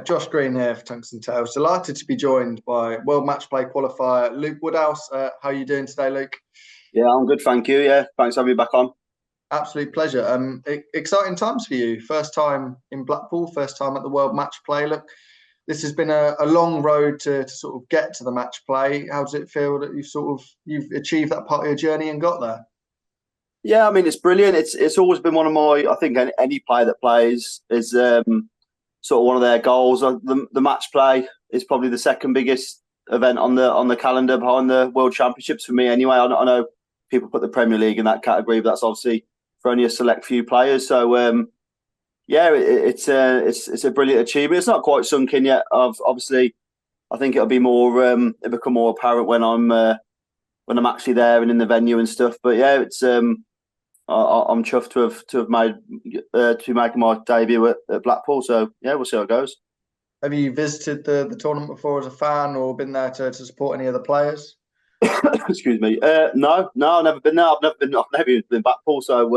Josh Green here for Tungsten Tales. Delighted to be joined by World Matchplay qualifier Luke Woodhouse. How are you doing today, Luke? Yeah, I'm good, thank you. Yeah, thanks for having me back on. Absolute pleasure. Exciting times for you. First time in Blackpool, first time at the World Matchplay. Look, this has been a long road to sort of get to the match play. How does it feel that you've achieved that part of your journey and got there? Yeah, I mean it's brilliant. It's always been one of my. I think any player that plays is sort of one of their goals. The match play is probably the second biggest event on the calendar behind the World Championships for me. Anyway, I know people put the Premier League in that category, but that's obviously for only a select few players. So yeah, it's a brilliant achievement. It's not quite sunk in yet. Obviously, I think it'll be more. It'll become more apparent when I'm actually there and in the venue and stuff. But yeah, I'm chuffed to have made to be making my debut at Blackpool. So yeah, we'll see how it goes. Have you visited the tournament before as a fan or been there to support any of the players? Excuse me. No, I've never been there. I've never even been Blackpool, so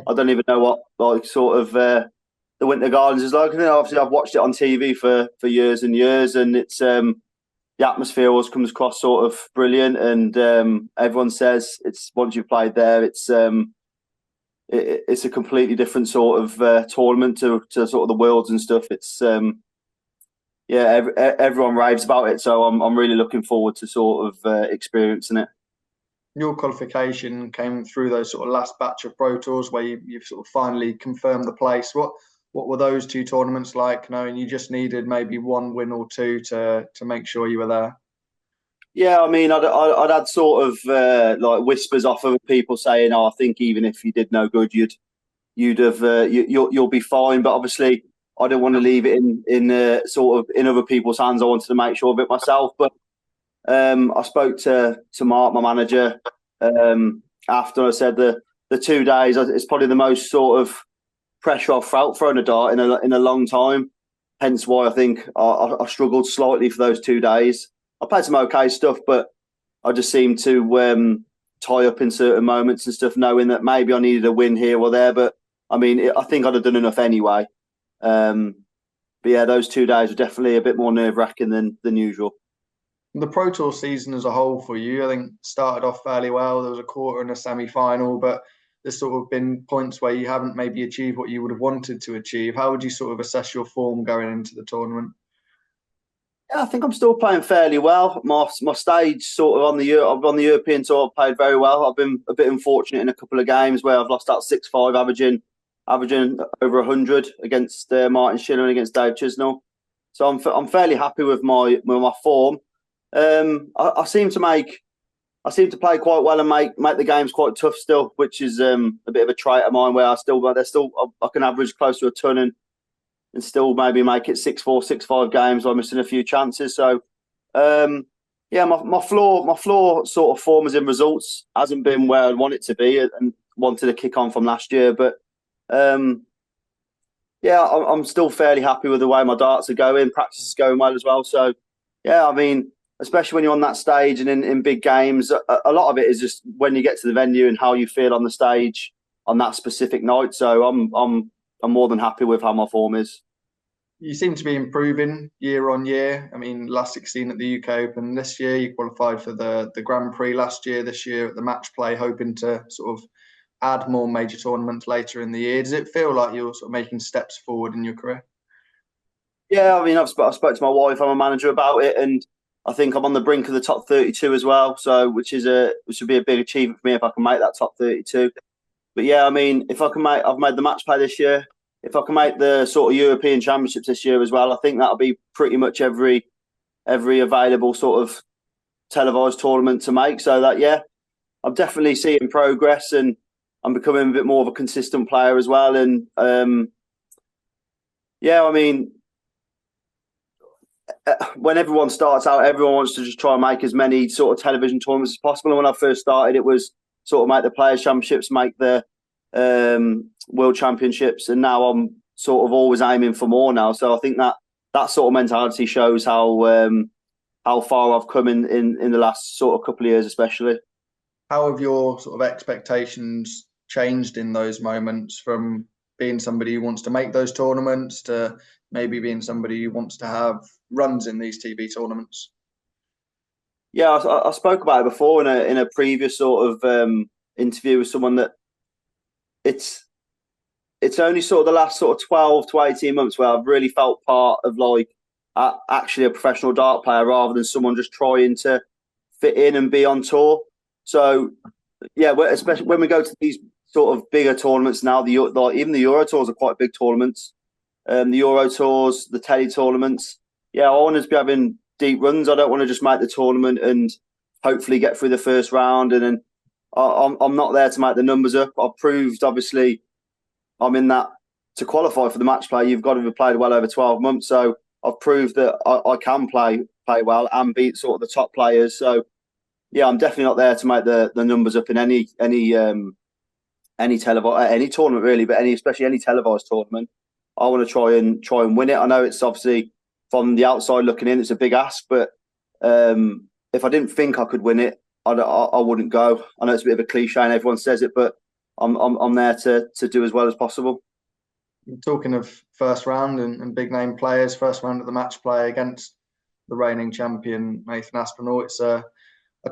I don't even know what like sort of the Winter Gardens is like. And then obviously I've watched it on TV for years and years, and it's the atmosphere always comes across sort of brilliant, and everyone says it's once you've played there, it's a completely different sort of tournament to sort of the Worlds and stuff. It's yeah, everyone raves about it, so I'm really looking forward to sort of experiencing it. Your qualification came through those sort of last batch of Pro Tours where you've sort of finally confirmed the place. What were those two tournaments like, knowing you just needed maybe one win or two to make sure you were there? Yeah, I mean, I'd had sort of like whispers off of people saying, "Oh, I think even if you did no good, you'd have you'll be fine." But obviously, I didn't want to leave it in sort of in other people's hands. I wanted to make sure of it myself. But I spoke to Mark, my manager, after. I said the 2 days. It's probably the most sort of pressure I've felt throwing a dart in a long time. Hence why I think I struggled slightly for those 2 days. I played some okay stuff, but I just seemed to tie up in certain moments and stuff, knowing that maybe I needed a win here or there. But I mean, I think I'd have done enough anyway. Um, but yeah, those 2 days were definitely a bit more nerve wracking than usual. The Pro Tour season as a whole for you, I think, started off fairly well. There was a quarter and a semi-final, but there's sort of been points where you haven't maybe achieved what you would have wanted to achieve. How would you sort of assess your form going into the tournament? Yeah, I think I'm still playing fairly well. My stage sort of on the European tour, I've played very well. I've been a bit unfortunate in a couple of games where I've lost out 6-5, averaging over 100 against Martin Schiller and against Dave Chisnell. So I'm fairly happy with my form. I seem to play quite well and make the games quite tough still, which is a bit of a trait of mine where I can average close to a ton and still maybe make it 6-4, 6-5 games by missing a few chances. So yeah, my floor sort of form as in results hasn't been where I want it to be and wanted to kick on from last year, but yeah, I'm still fairly happy with the way my darts are going. Practice is going well as well. So yeah, I mean, especially when you're on that stage and in big games, a lot of it is just when you get to the venue and how you feel on the stage on that specific night. So I'm more than happy with how my form is. You seem to be improving year on year. I mean, last 16 at the UK Open this year, you qualified for the Grand Prix last year, this year at the match play, hoping to sort of add more major tournaments later in the year. Does it feel like you're sort of making steps forward in your career? Yeah, I mean, I've spoke to my wife, I'm a manager about it, and I think I'm on the brink of the top 32 as well. So, which would be a big achievement for me if I can make that top 32. But yeah, I mean, if I can I've made the match play this year. If I can make the sort of European Championships this year as well, I think that'll be pretty much every available sort of televised tournament to make. So that yeah, I'm definitely seeing progress and I'm becoming a bit more of a consistent player as well. And yeah, I mean, when everyone starts out, everyone wants to just try and make as many sort of television tournaments as possible. And when I first started, it was sort of make the Players Championships, make the World Championships, and now I'm sort of always aiming for more now. So I think that sort of mentality shows how far I've come in the last sort of couple of years, especially. How have your sort of expectations changed in those moments from being somebody who wants to make those tournaments to maybe being somebody who wants to have runs in these TB tournaments? Yeah, I spoke about it before in a previous sort of interview with someone that it's only sort of the last sort of 12 to 18 months where I've really felt part of like actually a professional dart player rather than someone just trying to fit in and be on tour. So yeah, especially when we go to these sort of bigger tournaments now, even the Euro Tours are quite big tournaments. The Euro Tours, the Tele tournaments. Yeah, I want to be having deep runs. I don't want to just make the tournament and hopefully get through the first round and then I'm not there to make the numbers up. I've proved, obviously, I'm in that to qualify for the match play. You've got to have played well over 12 months. So I've proved that I can play well and beat sort of the top players. So yeah, I'm definitely not there to make the numbers up in any tournament really, but especially any televised tournament. I want to try and win it. I know it's obviously from the outside looking in, it's a big ask, but if I didn't think I could win it, I wouldn't go. I know it's a bit of a cliche and everyone says it, but I'm there to do as well as possible. Talking of first round and big name players, first round of the match play against the reigning champion Nathan Aspinall. It's a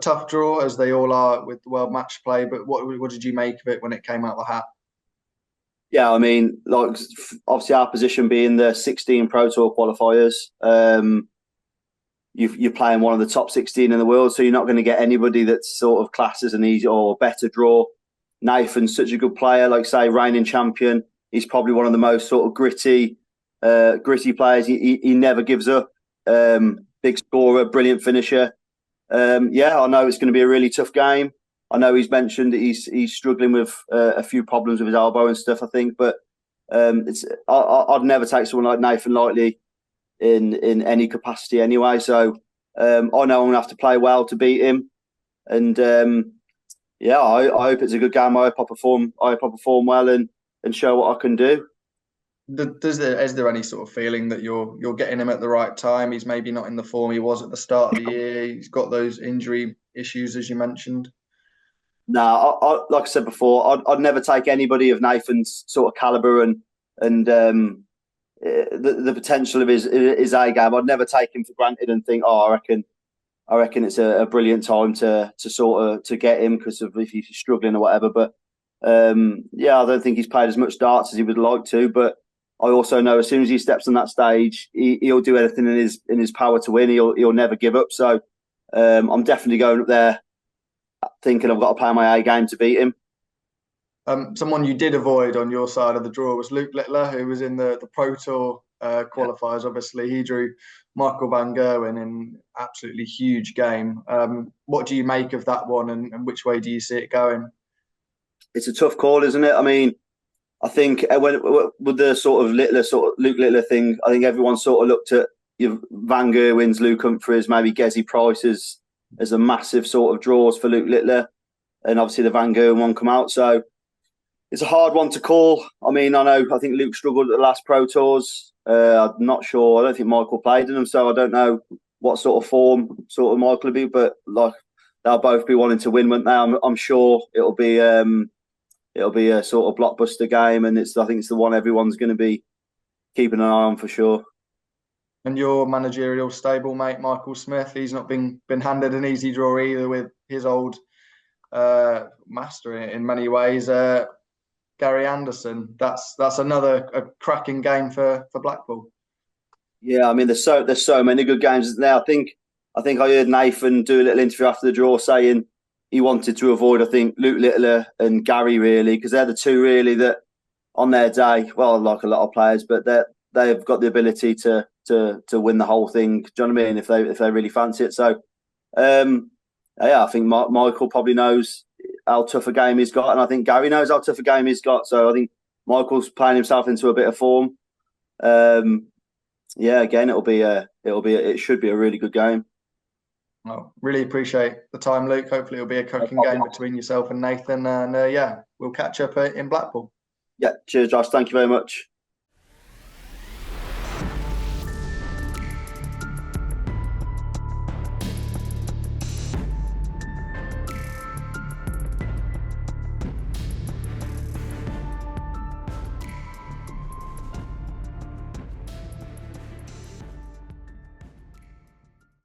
tough draw, as they all are with the World Match Play. But what did you make of it when it came out the hat? Yeah, I mean, like obviously our position being the 16 Pro Tour qualifiers, you're playing one of the top 16 in the world, so you're not going to get anybody that's sort of classed as an easy or better draw. Nathan's such a good player, like say reigning champion. He's probably one of the most sort of gritty players. He never gives up. Big scorer, brilliant finisher. Yeah, I know it's going to be a really tough game. I know he's mentioned that he's struggling with a few problems with his elbow and stuff, I think. But I'd never take someone like Nathan lightly in any capacity anyway. So I know I'm going to have to play well to beat him. And yeah, I hope it's a good game. I hope I perform well and show what I can do. Is there any sort of feeling that you're getting him at the right time? He's maybe not in the form he was at the start of the year. He's got those injury issues, as you mentioned. No, like I said before, I'd never take anybody of Nathan's sort of caliber and the potential of his A game. I'd never take him for granted and think, oh, I reckon it's a brilliant time to get him because of if he's struggling or whatever. But yeah, I don't think he's played as much darts as he would like to. But I also know as soon as he steps on that stage, he'll do anything in his power to win. He'll never give up. So I'm definitely going up there thinking I've got to play my A game to beat him. Someone you did avoid on your side of the draw was Luke Littler, who was in the Pro Tour qualifiers. Obviously, he drew Michael van Gerwen in an absolutely huge game. What do you make of that one, and which way do you see it going? It's a tough call, isn't it? I mean, I think with the sort of Luke Littler thing, I think everyone sort of looked at Van Gerwen's, Luke Humphries, maybe Gezi Price as a massive sort of draws for Luke Littler, and obviously the Van Gerwen one come out. So it's a hard one to call. I mean, I think Luke struggled at the last Pro Tours. I'm not sure. I don't think Michael played in them, so I don't know what sort of form Michael will be. But like they'll both be wanting to win, won't they? I'm sure it'll be a sort of blockbuster game, and I think it's the one everyone's going to be keeping an eye on for sure. And your managerial stablemate Michael Smith, he's not been handed an easy draw either with his old master in many ways, Gary Anderson. That's another cracking game for Blackpool. Yeah, I mean there's so many good games now. I think I heard Nathan do a little interview after the draw saying he wanted to avoid, I think, Luke Littler and Gary really, because they're the two really that on their day, well, like a lot of players, but they've got the ability to win the whole thing. Do you know what I mean? If they really fancy it. So yeah, I think Michael probably knows how tough a game he's got, and I think Gary knows how tough a game he's got. So I think Michael's playing himself into a bit of form. Yeah, again, it should be a really good game. Well, really appreciate the time, Luke. Hopefully it'll be a cracking game between yourself and Nathan. And yeah, we'll catch up in Blackpool. Yeah, cheers, Josh. Thank you very much.